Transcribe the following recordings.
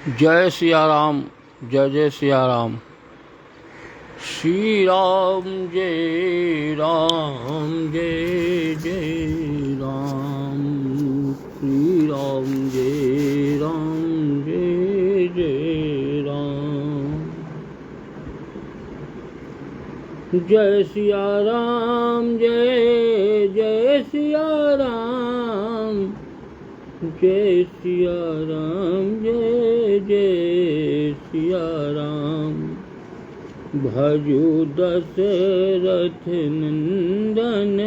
जय सिया राम। जय जय सिया राम। श्री राम जय राम, जय जय राम। श्री राम जय राम, जय जय राम। जय सिया राम, जय जय सिया राम। जय सिया राम, जय जय सिया राम। भजु दशरथ नंदन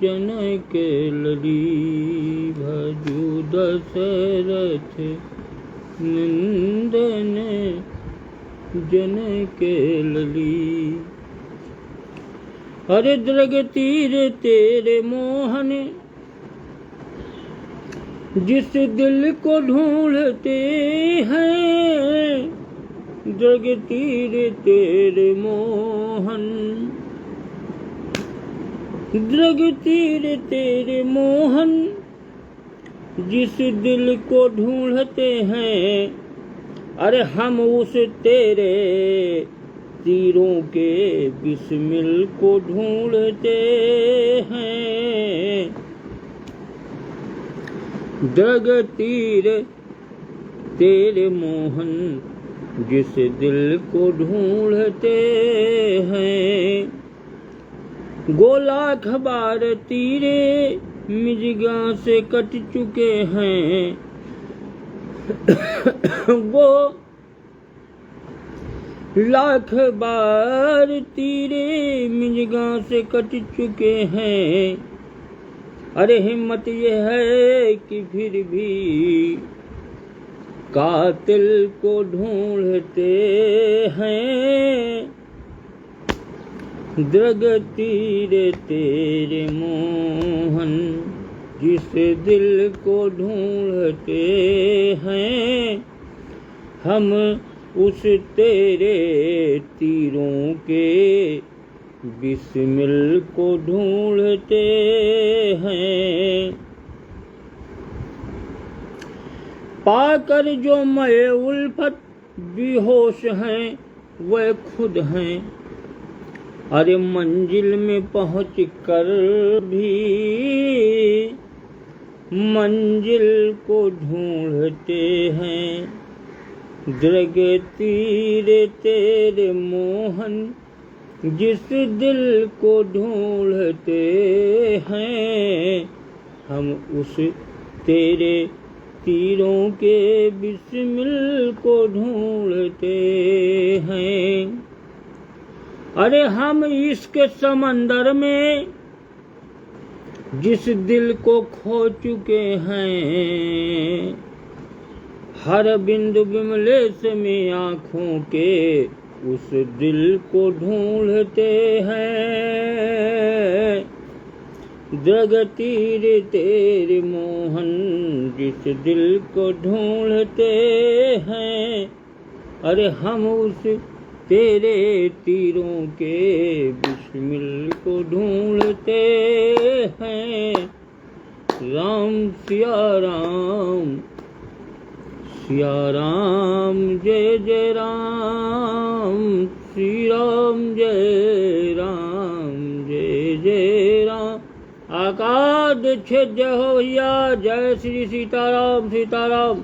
जनक लली। भजु दशरथ नंदन जनक लली। अरे दृग तीर तेरे मोहन, जिस दिल को ढूंढते हैं। दृग तीर तेरे मोहन, दृग तीर तेरे मोहन, जिस दिल को ढूंढते हैं। अरे हम उस तेरे तीरों के बिस्मिल को ढूंढते हैं। दृग तीर तेरे मोहन, जिस दिल को ढूंढते हैं। गोलाख बार तीरे मिजगा से कट चुके हैं। वो लाख बार तीरे मिजगा से कट चुके हैं। अरे हिम्मत ये है कि फिर भी कातिल को ढूंढते हैं। दृग तीर तेरे मोहन, जिस दिल को ढूंढते हैं। हम उस तेरे तीरों के बिस्मिल को ढूंढते हैं। पाकर जो मए उल्फत बेहोश हैं, वह खुद हैं। अरे मंजिल में पहुँच कर भी मंजिल को ढूंढते हैं। दृग तीर तेरे मोहन, जिस दिल को ढूंढते हैं। हम उस तेरे तीरों के बिस्मिल को ढूंढते हैं। अरे हम इश्क समंदर में जिस दिल को खो चुके हैं। हर बिंदु बिमलेश में आँखों के उस दिल को ढूंढते हैं। दृग तीर तेरे मोहन, जिस दिल को ढूंढते हैं। अरे हम उस तेरे तीरों के बिस्मिल को ढूंढते हैं। राम सिया राम, सिया राम जय जय राम। श्री राम जय राम, जय जय राम। आकाश दीक्षित जय हो भैया। जय श्री सीताराम, सीताराम।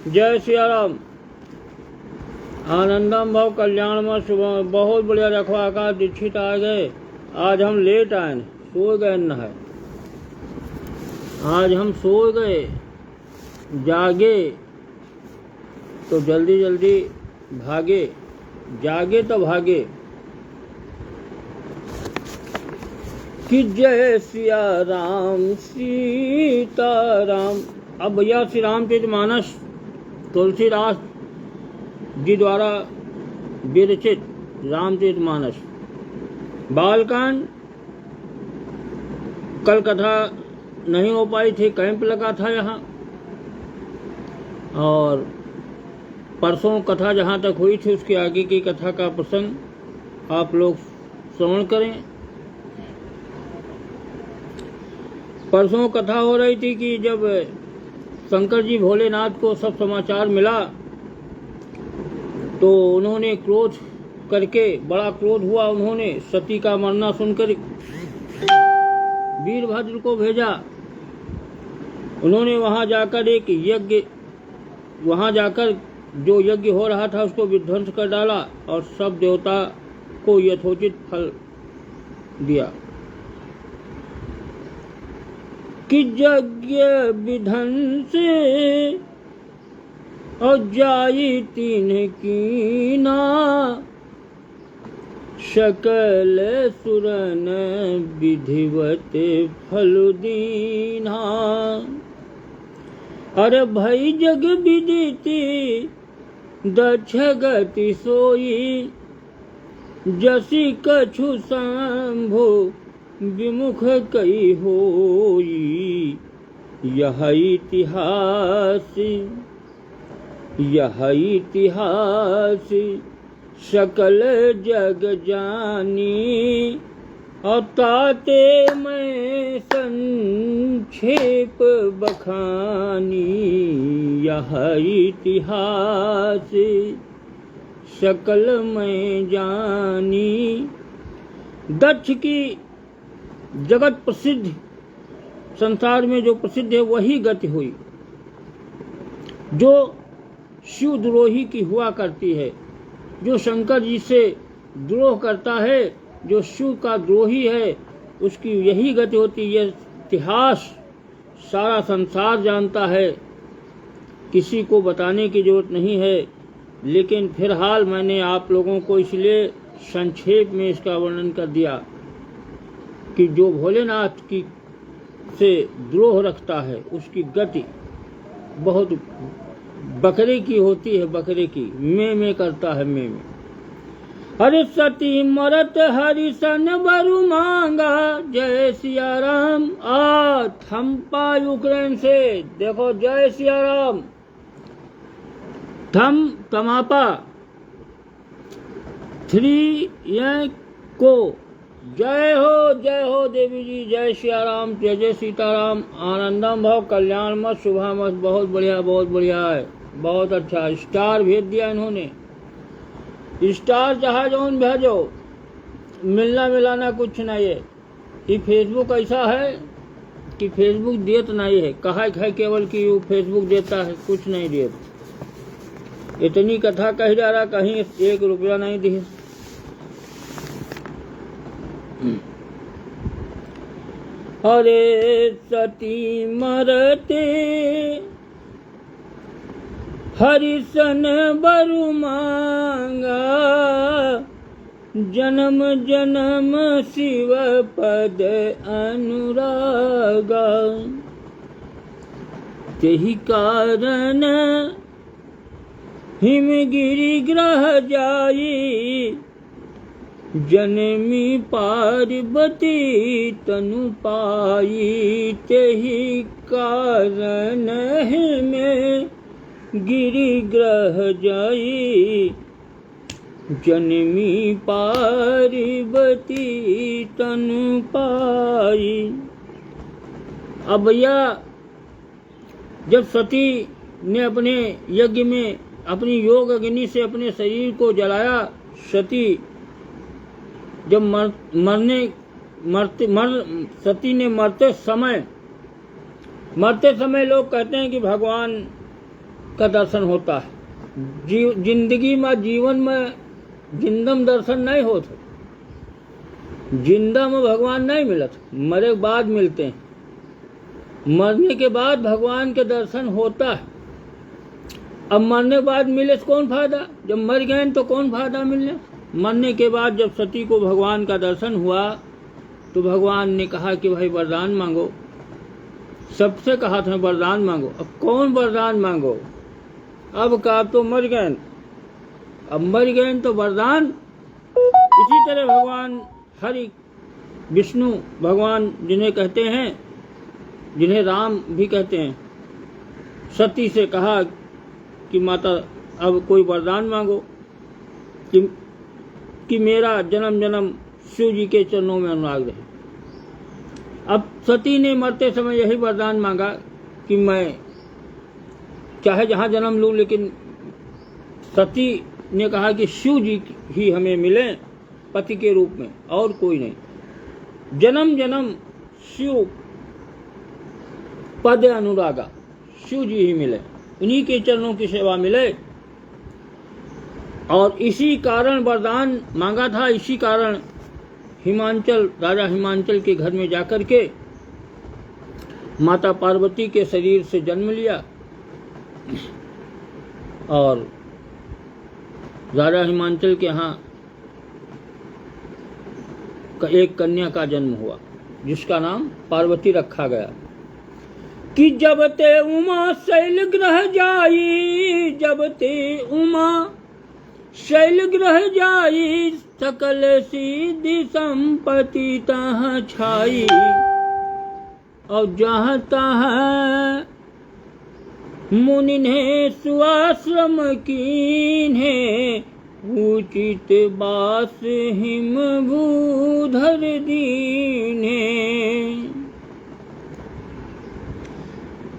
जय सिया राम। आनंदम भव कल्याणम शुभम। बहुत बढ़िया रखो। आकाश दीक्षित आ गए। आज हम लेट आए, सो गए न है। आज हम सो गए, जागे तो जल्दी जल्दी भागे, जागे तो भागे। कि जय सिया राम, सीताराम। अब भैया श्री रामचरितमानस तुलसीदास जी द्वारा विरचित रामचरितमानस बालकांड। कल कथा नहीं हो पाई थी, कैंप लगा था यहाँ। और परसों कथा जहाँ तक हुई थी उसके आगे की कथा का प्रसंग आप लोग श्रवण करें। परसों कथा हो रही थी कि जब शंकर जी भोलेनाथ को सब समाचार मिला तो उन्होंने क्रोध करके, बड़ा क्रोध हुआ, उन्होंने सती का मरना सुनकर वीरभद्र को भेजा। उन्होंने वहां जाकर जो यज्ञ हो रहा था उसको विध्वंस कर डाला और सब देवता को यथोचित फल दिया कि यज्ञ विधन से और जाई तीन कीना सकल सुरन विधिवत फल दीना। अरे भई जग विदिति दक्ष गति सोई जसी कछु शंभु विमुख कई होई। यह इतिहास सकल जग जानी और ताते मैं संक्षेप बखानी। यह इतिहास सकल मैं जानी। दक्ष की जगत प्रसिद्ध, संसार में जो प्रसिद्ध है वही गति हुई जो शिवद्रोही की हुआ करती है। जो शंकर जी से द्रोह करता है, जो शिव का द्रोही है, उसकी यही गति होती है। इतिहास सारा संसार जानता है, किसी को बताने की जरूरत नहीं है। लेकिन फिलहाल मैंने आप लोगों को इसलिए संक्षेप में इसका वर्णन कर दिया कि जो भोलेनाथ की से द्रोह रखता है उसकी गति बहुत बकरे की होती है, बकरे की में करता है, में। हरि सती मरत हरिसन बरु मांगा जय सिया राम। थम्पा यूक्रेन से देखो, जय सिया राम। थम तमापा 3 को जय हो देवी जी, जय सिया राम, जय जय सीताराम। आनंदम भव, कल्याण मत, शुभा मत। बहुत बढ़िया है, बहुत अच्छा। स्टार भेज दिया इन्होंने, स्टार चाहे जौन भेजो, मिलना मिलाना कुछ नहीं है। ये फेसबुक ऐसा है कि फेसबुक देत नहीं है, कहा है केवल कि वो फेसबुक देता है, कुछ नहीं देता। इतनी कथा कही जा रहा, कहीं 1 रुपया नहीं दिए। अरे सती मरते हरिसन बरु मांगा जन्म जन्म शिव पद अनुरागा। तेहि कारण हिमगिरि ग्रह जाई जनमी पार्वती तनु पाई। तेहि कारण हिम गिरि ग्रह जाई जनमी पार्वती तनु पाई। अब भैया, जब सती ने अपने यज्ञ में अपनी योग अग्नि से अपने शरीर को जलाया, सती जब सती ने मरते समय लोग कहते हैं कि भगवान का दर्शन होता है। जिंदगी में, जीवन में जिंदम दर्शन नहीं होता, जिंदा में भगवान नहीं मिलत, मरे के बाद मिलते हैं। मरने के बाद भगवान के दर्शन होता है। अब मरने के बाद मिले तो कौन फायदा, जब मर गए तो कौन फायदा मिलने। मरने के बाद जब सती को भगवान का दर्शन हुआ तो भगवान ने कहा कि भाई वरदान मांगो। सबसे कहा था वरदान मांगो। अब कौन वरदान मांगो, अब का तो मर गए, अब मर गए तो वरदान। इसी तरह भगवान हरि विष्णु भगवान जिन्हें कहते हैं, जिन्हें राम भी कहते हैं, सती से कहा कि माता अब कोई वरदान मांगो कि मेरा जन्म जन्म शिव जी के चरणों में अनुराग रहे। अब सती ने मरते समय यही वरदान मांगा कि मैं चाहे जहाँ जन्म लूँ, लेकिन सती ने कहा कि शिव जी ही हमें मिले पति के रूप में, और कोई नहीं। जन्म जन्म शिव पद अनुरागा, शिव जी ही मिले, उन्हीं के चरणों की सेवा मिले। और इसी कारण वरदान मांगा था, इसी कारण हिमांचल, राजा हिमांचल के घर में जाकर के माता पार्वती के शरीर से जन्म लिया और राजा हिमांचल के यहाँ एक कन्या का जन्म हुआ जिसका नाम पार्वती रखा गया। कि जब ते उमा शैल ग्रह जाई, जब ते उमा शैल ग्रह जाई, सकल सिद्धि संपत्ति तहाँ छाई। और जहाँ तहाँ मुनि ने सुआश्रम कीन्हे, उचित बास हिम भूधर दीन्हे।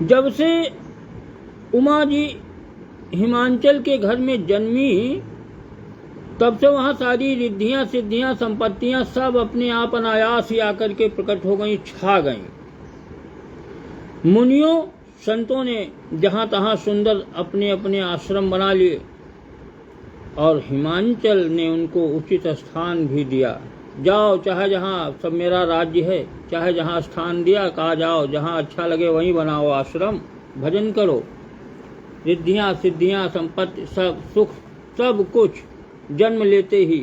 जब से उमा जी हिमांचल के घर में जन्मी, तब से वहाँ सारी रिद्धियाँ सिद्धियाँ संपत्तियाँ सब अपने आप अनायास ही आकर के प्रकट हो गई, छा गईं। मुनियों संतों ने जहाँ तहाँ सुंदर अपने अपने आश्रम बना लिए और हिमांचल ने उनको उचित स्थान भी दिया। जाओ, चाहे जहाँ, सब मेरा राज्य है, चाहे जहाँ स्थान दिया, कहा जाओ, जहाँ अच्छा लगे वहीं बनाओ आश्रम, भजन करो। रिद्धियाँ सिद्धियाँ संपत्ति सब सुख सब कुछ जन्म लेते ही।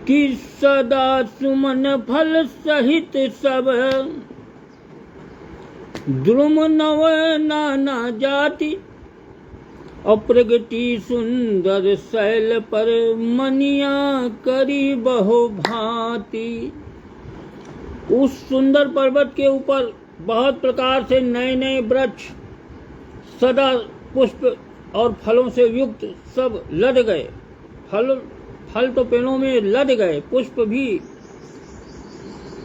कि सदा सुमन फल सहित सब, द्रुम नव नाना जाति, अप्रगति सुंदर शैल पर मनिया करी बहु भांति। उस सुंदर पर्वत के ऊपर बहुत प्रकार से नए नए वृक्ष सदा पुष्प और फलों से युक्त सब लद गए। फल तो पेड़ों में लद गए, पुष्प भी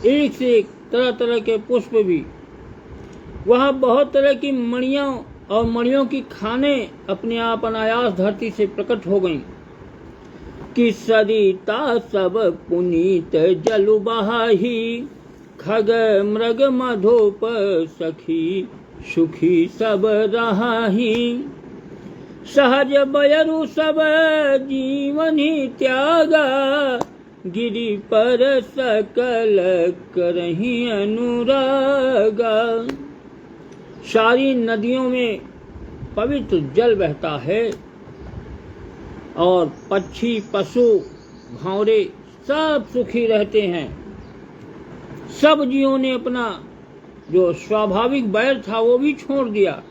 एक से एक तरह तरह के पुष्प भी। वहाँ बहुत तरह की मणियों और मणियों की खाने अपने आप अनायास धरती से प्रकट हो गईं। कि सरिता सब पुनीत जलु बहाही, खग मृग मधोप सखी सुखी सब रहाही। सहज बयरु सब जीवन ही त्यागा, गिरि पर सकल करही अनुरागा। सारी नदियों में पवित्र जल बहता है और पक्षी पशु भंवरे सब सुखी रहते हैं। सब जीवों ने अपना जो स्वाभाविक बैर था वो भी छोड़ दिया,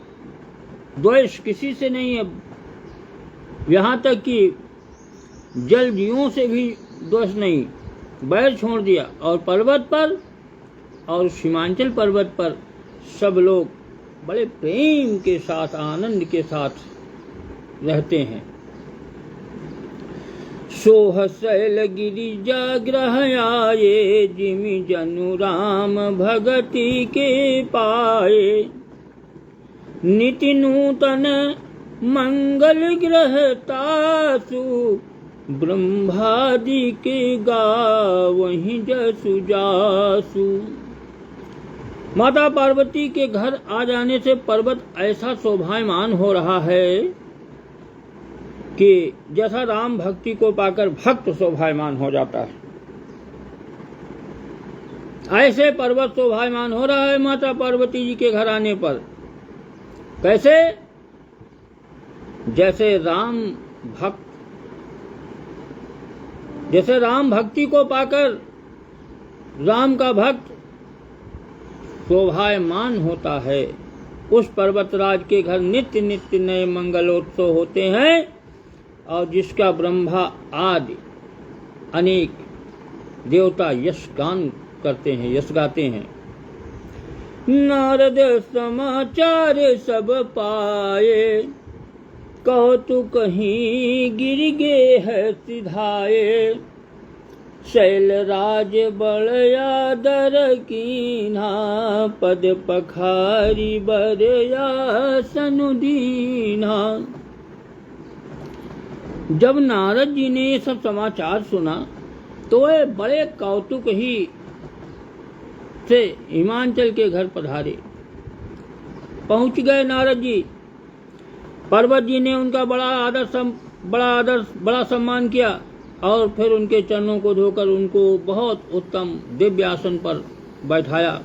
द्वेष किसी से नहीं है। यहाँ तक कि जल जीवों से भी द्वेष नहीं, बैर छोड़ दिया। और पर्वत पर और हिमांचल पर्वत पर सब लोग बड़े प्रेम के साथ आनंद के साथ रहते हैं। सोह शैल गिरिजा ग्रह आए, जिमि जनु राम भगति के पाए। निति नूतन मंगल ग्रह तासु, ब्रह्मादि के गावहीं जसु जासु। माता पार्वती के घर आ जाने से पर्वत ऐसा शोभायमान हो रहा है कि जैसा राम भक्ति को पाकर भक्त शोभायमान हो जाता है, ऐसे पर्वत शोभायमान हो रहा है माता पार्वती जी के घर आने पर। कैसे? जैसे राम भक्ति को पाकर राम का भक्त शोभायमान होता है, उस पर्वतराज के घर नित्य नित्य नए मंगलोत्सव होते हैं और जिसका ब्रह्मा आदि अनेक देवता यश गान करते हैं, यश गाते हैं। नारद समाचार सब पाए, कहो तू कहीं गिर गे है सिधाए। शैलराज बड़ आदर कीन्हा, पद पखारी बरया सनुदीना। जब नारद जी ने ये सब समाचार सुना तो वे बड़े कौतुक ही से हिमांचल के घर पधारे। पहुंच गए नारद जी। पर्वत जी ने उनका बड़ा सम्मान किया और फिर उनके चरणों को धोकर उनको बहुत उत्तम दिव्य आसन पर बैठाया।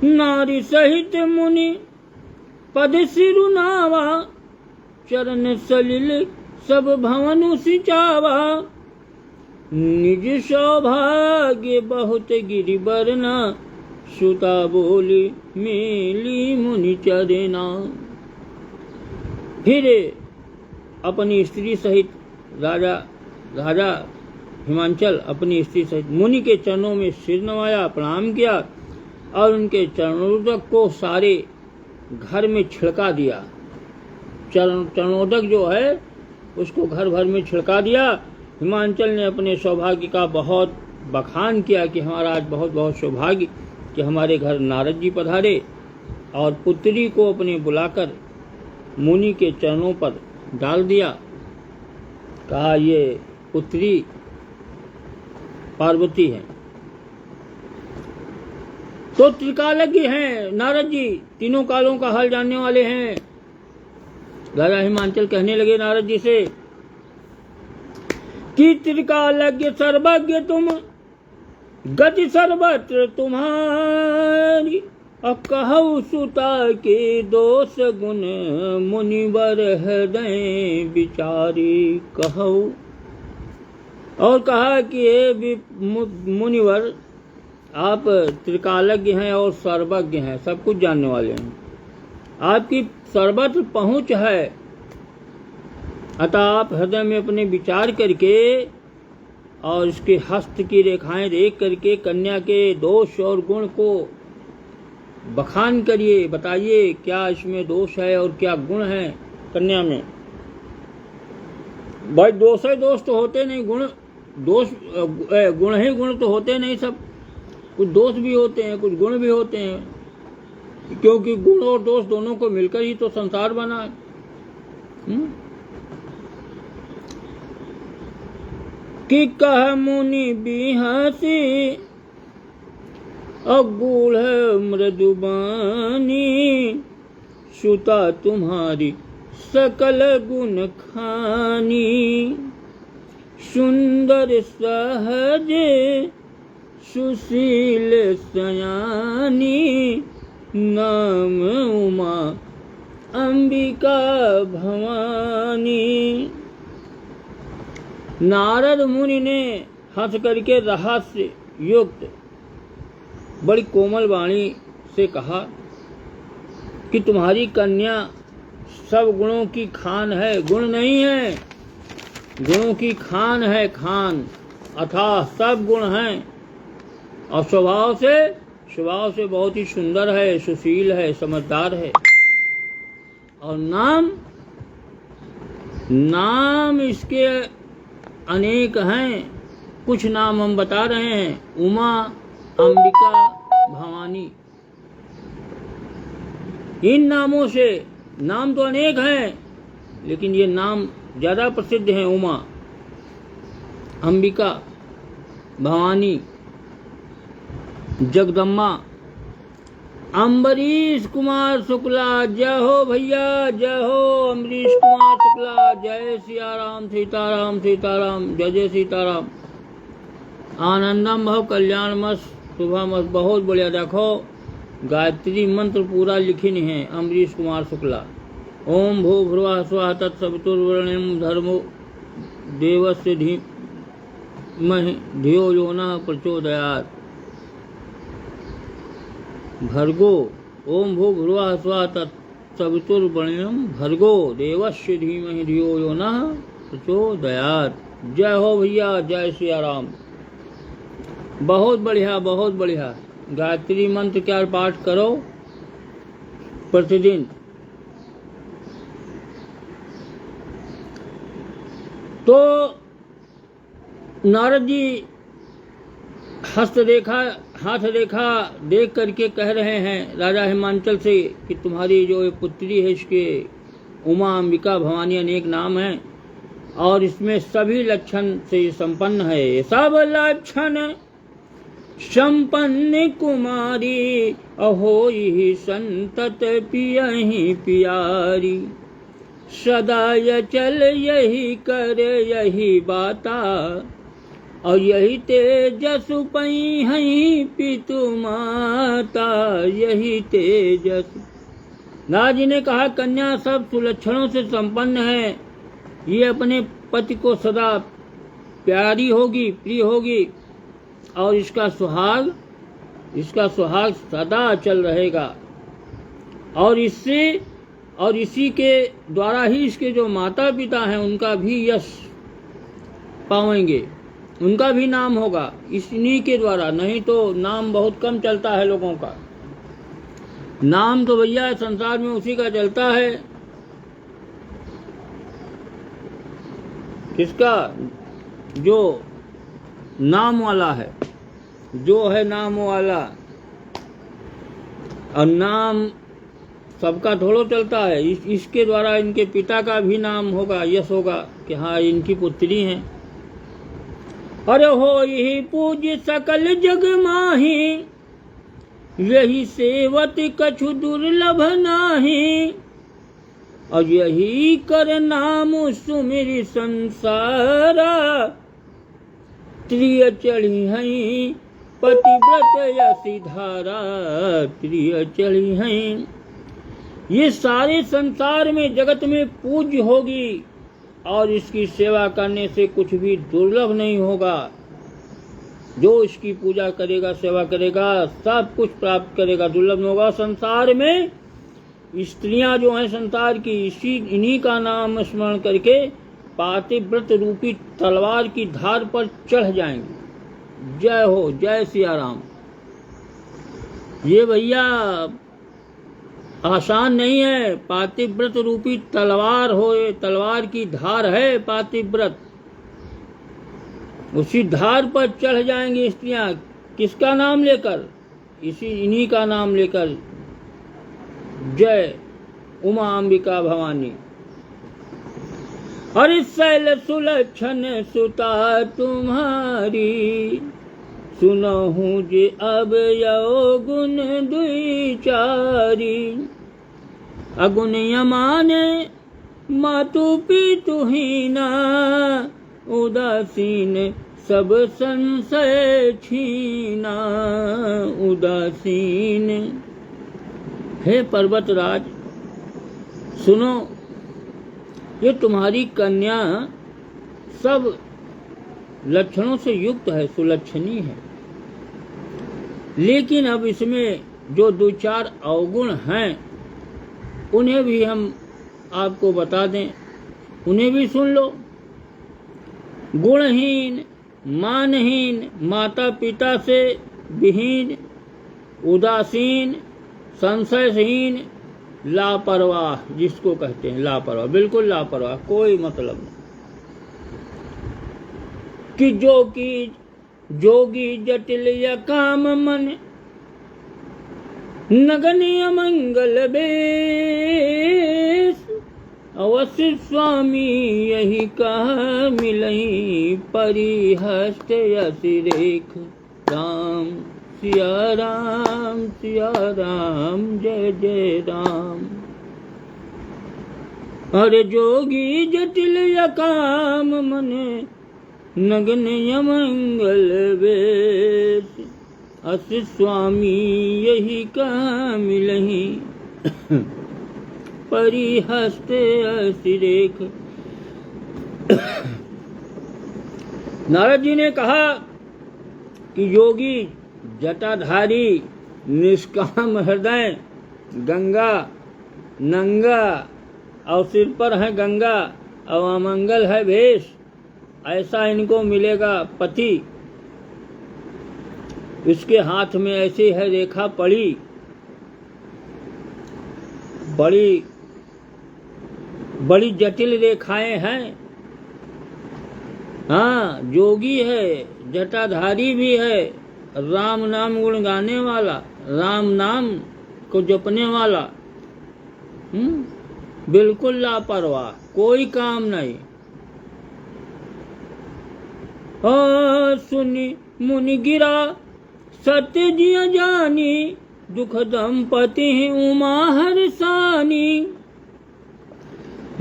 नारी सहित मुनि पद सिरुनावा, चरण सलिल सब भवन सिंचावा। निज सौभाग्य बहुत गिरिबरना, सुता बोली मेली मुनि चरना। फिर अपनी स्त्री सहित राजा हिमांचल अपनी स्त्री सहित मुनि के चरणों में सिर नवाया, प्रणाम किया और उनके चरणोदक को सारे घर में छिड़का दिया। चरणोदक जो है उसको घर भर में छिड़का दिया। हिमांचल ने अपने सौभाग्य का बहुत बखान किया कि हमारा आज बहुत बहुत सौभाग्य कि हमारे घर नारद जी पधारे, और पुत्री को अपने बुलाकर मुनि के चरणों पर डाल दिया। कहा ये पुत्री पार्वती है। तो त्रिकालज्ञ हैं नारद जी, तीनों कालों का हाल जानने वाले हैं। राजा हिमांचल कहने लगे नारद जी से कि त्रिकालज्ञ सर्वज्ञ तुम, गति सर्वत्र तुम्हारी। अब कहु सुता के दोष गुण, मुनिवर हृदय विचारी कहु। और कहा कि हे मुनिवर, आप त्रिकालज्ञ हैं और सर्वज्ञ हैं, सब कुछ जानने वाले हैं, आपकी सर्वत्र पहुंच है। अतः आप हृदय में अपने विचार करके और इसके हस्त की रेखाएं देख करके कन्या के दोष और गुण को बखान करिए, बताइए क्या इसमें दोष है और क्या गुण है कन्या में। भाई दोष है, दोष तो होते नहीं, गुण गुण ही गुण तो होते नहीं, सब कुछ दोष भी होते हैं, कुछ गुण भी होते हैं, क्योंकि गुण और दोष दोनों को मिलकर ही तो संसार बना है। कि कह मुनि बिहसी, अगूढ़ मृदुबानी। सुता तुम्हारी सकल गुण खानी, सुंदर सहज सुशील सयानी। नाम उमा अंबिका भवानी। नारद मुनि ने हंस करके रहस्य युक्त बड़ी कोमल वाणी से कहा कि तुम्हारी कन्या सब गुणों की खान है, गुण नहीं है, गुणों की खान है, खान अथाह सब गुण हैं, और स्वभाव से बहुत ही सुंदर है, सुशील है, समझदार है। और नाम इसके अनेक हैं, कुछ नाम हम बता रहे हैं, उमा, अंबिका, भवानी। इन नामों से, नाम तो अनेक हैं लेकिन ये नाम ज्यादा प्रसिद्ध हैं, उमा, अंबिका, भवानी, जगदम्बा। अम्बरीश कुमार शुक्ला, जय हो भैया, जय हो अम्बरीश कुमार शुक्ला, जय सियाराम, सीताराम सीताराम, जय जय सीताराम। आनंदम भव कल्याण मस्त शुभम मस्त। बहुत बढ़िया, देखो गायत्री मंत्र पूरा लिखिन है अम्बरीश कुमार शुक्ला। ओम भू भ्रुवः स्वः तत्सवितुर्वरेण्यं धर्मो देवस्य धीमहि धियो यो नः प्रचोदयात्। भर्गो ओम भू भ्रुवः स्वः तत्सवितुर्वरेण्यं भर्गो देवस्य धीमहि धियो यो नः प्रचोदयात्। जय हो भैया, जय सिया राम। बहुत बढ़िया, बहुत बढ़िया। गायत्री मंत्र क्या पाठ करो प्रतिदिन। तो नारद जी हाथ रेखा देख करके कह रहे हैं राजा हिमांचल से कि तुम्हारी जो पुत्री है इसके उमा अंबिका भवानी अनेक नाम हैं और इसमें सभी लक्षण से संपन्न है। सब लक्षण संपन्न कुमारी अहोई संतत पियहि पियारी। सदा यचल यही कर यही बाता और यही तेजस पई हई पितु माता यही तेजस। नारद जी ने कहा कन्या सब सुलक्षणों से संपन्न है, ये अपने पति को सदा प्यारी होगी प्रिय होगी और इसका सुहाग सदा चल रहेगा और इसी के द्वारा ही इसके जो माता पिता हैं उनका भी यश पाएंगे, उनका भी नाम होगा इन्हीं के द्वारा। नहीं तो नाम बहुत कम चलता है लोगों का, नाम तो भैया संसार में उसी का चलता है किसका, जो नाम वाला है, जो है नाम वाला। और नाम सबका थोड़ा चलता है, इसके द्वारा इनके पिता का भी नाम होगा, यश होगा कि हाँ इनकी पुत्री हैं। अरे हो यही पूज्य सकल जग माही यही सेवत कछु दुर्लभ नाही। और यही कर नाम सुमिर संसारा त्रिय चढ़ी हई पतिव्रत यसी धारा त्रिय चढ़ी हई। ये सारे संसार में जगत में पूज्य होगी और इसकी सेवा करने से कुछ भी दुर्लभ नहीं होगा। जो इसकी पूजा करेगा सेवा करेगा सब कुछ प्राप्त करेगा, दुर्लभ नहीं होगा। संसार में स्त्रियां जो हैं संसार की इन्हीं का नाम स्मरण करके पातिव्रत रूपी तलवार की धार पर चढ़ जाएंगे। जय हो, जय सिया राम। ये भैया आसान नहीं है, पातिव्रत रूपी तलवार हो, तलवार की धार है पातिव्रत, उसी धार पर चढ़ जाएंगी स्त्रियां। किसका नाम लेकर? इन्हीं का नाम लेकर। जय उमा अंबिका भवानी। अरे शैल सुलक्षण सुता तुम्हारी सुनहु जे अब यो गुण दुई चारी। अगुण यमाने मातु पितु हीना उदासीन सब संशय छीना उदासीन। हे पर्वतराज सुनो, ये तुम्हारी कन्या सब लक्षणों से युक्त है, सुलक्षणी है, लेकिन अब इसमें जो दो चार अवगुण हैं उन्हें भी हम आपको बता दें, उन्हें भी सुन लो। गुणहीन, मानहीन, माता पिता से विहीन, उदासीन, संशयहीन, लापरवाह, जिसको कहते हैं लापरवाह, बिल्कुल लापरवाह, कोई मतलब नहीं। कि जो की जोगी जटिल या काम मन नगनीय मंगल बेश। अवश्य स्वामी यही कहा मिलई परिहस्त यसी रेख। राम सिया राम जय जय राम। अरे जोगी जटिल या काम मन नगनीय मंगल बेश। अस स्वामी यही कहा मिलही परिहस्त असिरेख। नारद जी ने कहा कि योगी जटाधारी निष्काम हृदय गंगा नंगा और सिर पर है गंगा और अमंगल है भेष, ऐसा इनको मिलेगा पति। इसके हाथ में ऐसी है रेखा पड़ी, बड़ी जटिल रेखाएं हैं हाँ, जोगी है, जटाधारी भी है, राम नाम गुण गाने वाला, राम नाम को जपने वाला, बिल्कुल लापरवाह, कोई काम नहीं। सुनी मुनि गिरा सत्य जिय जानी, दुख दंपति उमा हरसानी।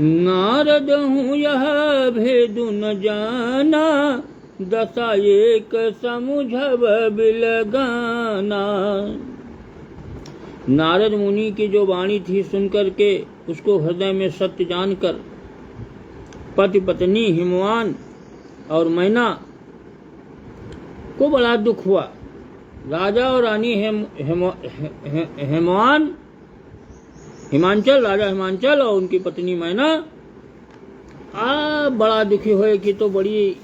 नारद हूँ यह भेद न जाना, दशा एक समुझब बिलगाना। नारद मुनि की जो वाणी थी सुनकर के उसको हृदय में सत्य जानकर पति पत्नी हिमवान और मैना को बड़ा दुख हुआ। राजा और रानी हिमांचल, राजा हिमांचल और उनकी पत्नी मैना बड़ा दुखी हुए कि तो बड़ी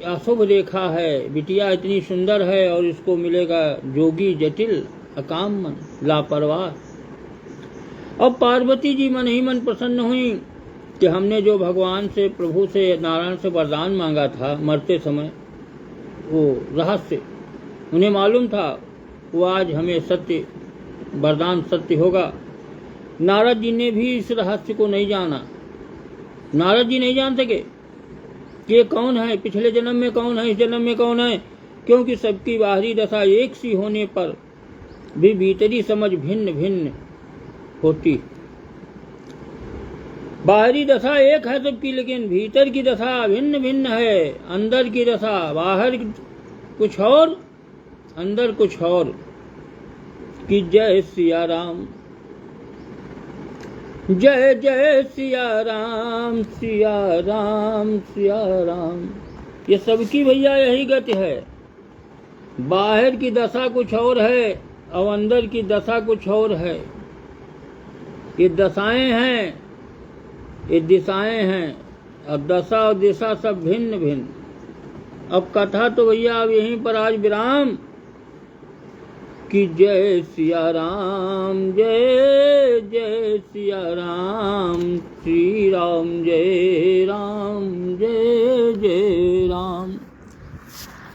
अशुभ रेखा है, बिटिया इतनी सुंदर है और इसको मिलेगा जोगी, जटिल, अकाम मन, लापरवाह। अब पार्वती जी मन ही मन प्रसन्न हुई कि हमने जो भगवान से, प्रभु से, नारायण से वरदान मांगा था मरते समय, वो रहस्य उन्हें मालूम था, वो आज हमें सत्य वरदान सत्य होगा। नारद जी ने भी इस रहस्य को नहीं जाना। नारद जी नहीं जान सके कि ये कौन है, पिछले जन्म में कौन है, इस जन्म में कौन है, क्योंकि सबकी बाहरी दशा एक सी होने पर भी भीतरी समझ भिन्न भिन्न होती। बाहरी दशा एक है सबकी, लेकिन भीतर की दशा भिन्न भिन्न है। अंदर की दशा, बाहर कुछ और, अंदर कुछ और। कि जय सिया राम, जय जय सिया राम, सिया राम, सिया राम। ये सबकी भैया यही गति है। बाहर की दशा कुछ और है और अंदर की दशा कुछ और है। ये दशाएं हैं, ये दिशाएं हैं। अब दशा और दिशा सब भिन्न भिन्न। अब कथा तो भैया अब यहीं पर आज विराम। कि जय सिया राम, जय जय सिया राम, श्री राम जय राम, जय जय राम।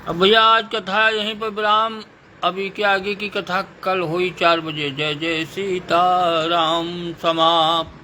अब भैया आज कथा यहीं पर विराम। अभी के आगे की कथा कल हुई 4 बजे। जय जय सीता राम। समाप्त।